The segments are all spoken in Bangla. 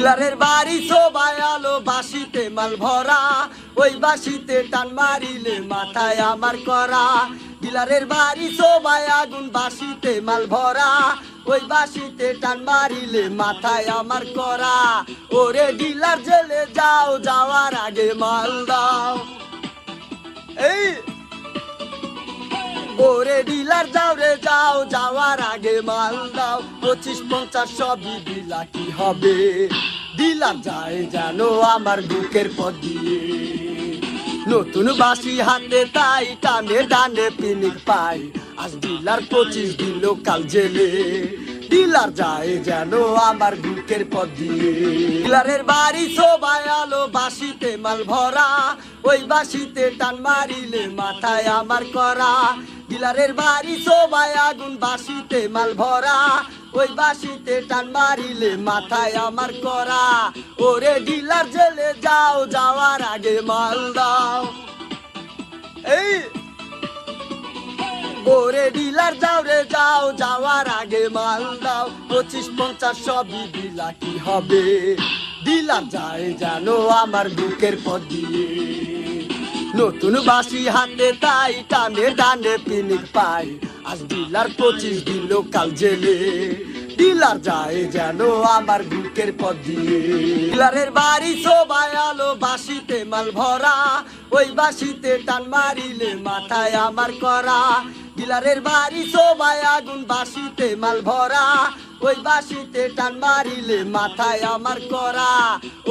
ডিলারের বাড়ি সবাই আলো বাসিতে মাল ভরা, ওই বাসিতে টান মারিলে মাথায় আমার করা। ডিলারের বাড়ি সবাই আগুন বাসিতে মাল ভরা, ওই বাসিতে টান মারিলে মাথায় আমার করা। ওরে ডিলার জেলে যাও, যাওয়ার আগে মাল দাও। এই ওরে ডিলার যাও রে যাও, যাওয়ার আগে মাল দাও। 25-50 সবই দিলা কি হবে, ডিলার যায় জানো আমার বুকের পথ দিয়ে। নতুন বাসি হাতে তাই টানে ডানে পিনিক পাই, আজ ডিলার 25 দিল কাল জেলে। ডিলার যায় যেন আমার বুকের পথ দিয়ে। ডিলারের বাড়ি সবাই আলো বাসিতে মাল ভরা, ওই বাসিতে টান মারিলে মাথায় আমার করা। ডিলারের বাড়ি সবাই আগুন বাসিতে মাল ভরা, ওই বাসিতে টান মারিলে মাথায় আমার করা। ওরে ডিলার জেলে যাও, যাওয়ার আগে মাল দাও। এই ওরে ডিলার যাও রে যাও, যাওয়ার আগে মাল দাও। 25-50 সবই দিলা কি হবে, ডিলার যায় জানো আমার বুকের পথ দিয়ে। নতুন বাসি হাতে তাই টানে ডানে পিনিক পাই, আজ ডিলার 25 দিল কাল জেলে। ডিলার যায় যেন আমার বুকের পথ দিয়ে। ডিলারের বাড়ি সবাই আলো বাসিতে মাল ভরা, ওই বাসিতে টান মারিলে মাথায় আমার করা। ডিলারের বাড়ি সবাই আগুন বাসিতে মাল ভরা, ওই বাসিতে টান মারিলে মাথায় আমার করা।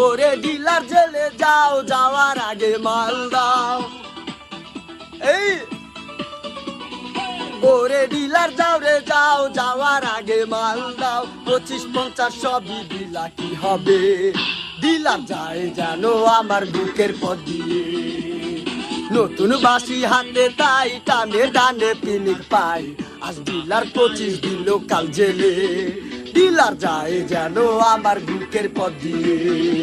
ওরে ডিলার জেলে যাও, যাওয়ার আগে মাল দাও। এই ওরে ডিলার যাও রে যাও, যাওয়ার আগে মাল দাও। 25-50 সবই দিলা কি হবে, ডিলার যায় জানো আমার বুকের পথ দিয়ে। নতুন বাসি হাতে তাই টানে ডানে পিনিক পাই, আজ ডিলার 25 দিল কাল জেলে। ডিলার যায় যেন আমার বুকের পথ দিয়ে।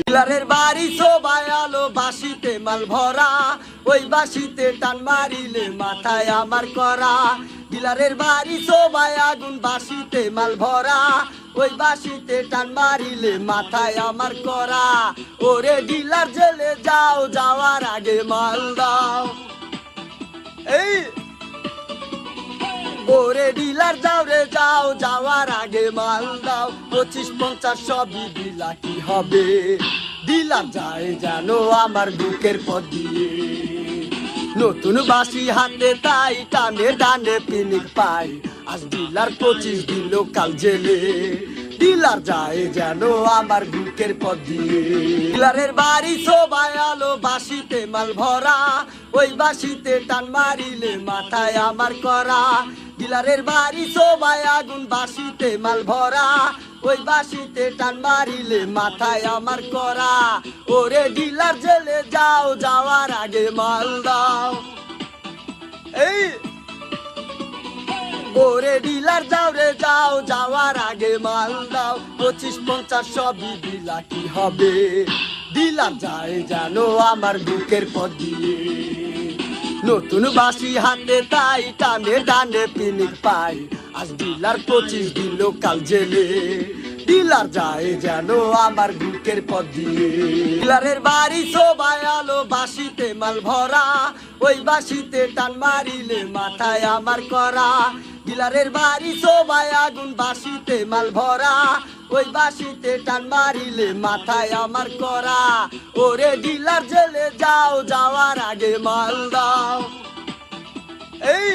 ডিলারের বাড়ি সবাই আলো বাসিতে মাল ভরা, ওই বাসিতে টান মারিলে মাথায় আমার করা। ডিলারের বাড়ি সবাই আগুন বাসিতে মাল ভরা, ওই বাসিতে টান মারিলে মাথায় আমার করা। ওরে ডিলার জেলে যাও, যাওয়ার আগে মাল দাও। এই ওরে ডিলার যাও রে যাও, যাওয়ার আগে মাল দাও। 25-50 সবই দিলা কি হবে, ডিলার যায় জানো আমার বুকের পথ দিয়ে। নতুন বাসি হাতে তাই টানে ডানে পিনিক পাই, আজ ডিলার 25 দিল কাল জেলে। ডিলার যায় যেন আমার বুকের পথ দিয়ে। ডিলারের বাড়ি সবাই আলো বাসিতে মাল ভরা, ওই বাসিতে টান মারিলে মাথায় আমার করা। ডিলারের বাড়ি সবাই আগুন বাসিতে মাল ভরা, ওই বাসিতে টান মারিলে মাথায় আমার করা। ওরে ডিলার জেলে যাও, যাওয়ার আগে মাল দাও। এই ওরে ডিলার যাও রে যাও, যাওয়ার আগে মাল দাও। 25-50 সবই দিলা কি হবে, ডিলার যায় জানো আমার বুকের পথ দিয়ে। নতুন বাসি হাতে তাই টানে ডানে পিনিক পাই, আজ ডিলার 25 দিল কাল জেলে। ডিলার যায় যেন আমার বুকের পথ দিয়ে। ডিলারের বাড়ি সবাই আলো বাসিতে মাল ভরা, ওই বাসিতে টান মারিলে মাথায় আমার করা। ডিলারের বাড়ি সবাই আগুন বাসিতে মাল ভরা, ওই বাসিতে টান মারিলে মাথায় আমার করা। ওরে ডিলার জেলে যাও, যাওয়ার আগে মাল দাও। এই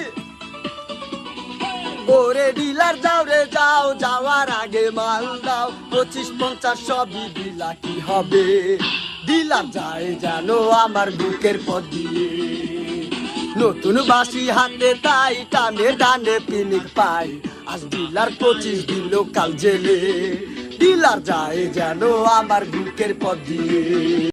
ওরে ডিলার যাও রে যাও, যাওয়ার আগে মাল দাও। 25-50 সবই দিলা কি হবে, ডিলার যায় জানো আমার বুকের পথ দিয়ে। নতুন বাসি হাতে তাই টানে ডানে পিনিক পাই, আজ ডিলার 25 দিল কাল জেলে। ডিলার যায় যেন আমার বুকের পথ দিয়ে।